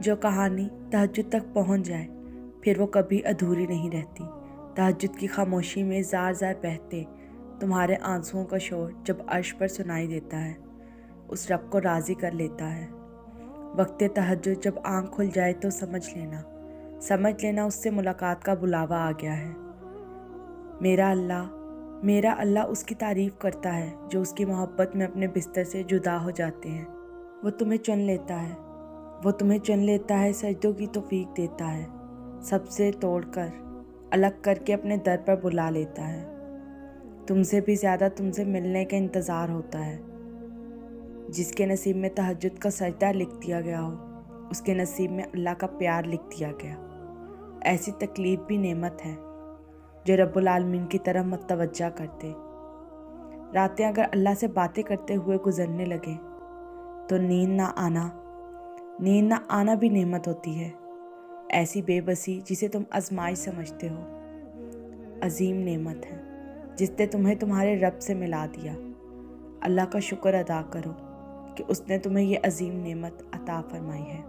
جو کہانی تہجد تک پہنچ جائے پھر وہ کبھی ادھوری نہیں رہتی۔ تہجد کی خاموشی میں زار زار بہتے تمہارے آنسوؤں کا شور جب عرش پر سنائی دیتا ہے، اس رب کو راضی کر لیتا ہے۔ وقت تہجد جب آنکھ کھل جائے تو سمجھ لینا اس سے ملاقات کا بلاوا آ گیا ہے۔ میرا اللہ اس کی تعریف کرتا ہے جو اس کی محبت میں اپنے بستر سے جدا ہو جاتے ہیں۔ وہ تمہیں چن لیتا ہے، سجدوں کی توفیق دیتا ہے، سب سے توڑ کر الگ کر کے اپنے در پر بلا لیتا ہے۔ تم سے بھی زیادہ تم سے ملنے کا انتظار ہوتا ہے۔ جس کے نصیب میں تہجد کا سجدہ لکھ دیا گیا ہو، اس کے نصیب میں اللہ کا پیار لکھ دیا گیا۔ ایسی تکلیف بھی نعمت ہے جو رب العالمین کی طرف متوجہ کرتے۔ راتیں اگر اللہ سے باتیں کرتے ہوئے گزرنے لگے تو نیند نہ آنا بھی نعمت ہوتی ہے۔ ایسی بے بسی جسے تم آزمائش سمجھتے ہو، عظیم نعمت ہے جس نے تمہیں تمہارے رب سے ملا دیا۔ اللہ کا شکر ادا کرو کہ اس نے تمہیں یہ عظیم نعمت عطا فرمائی ہے۔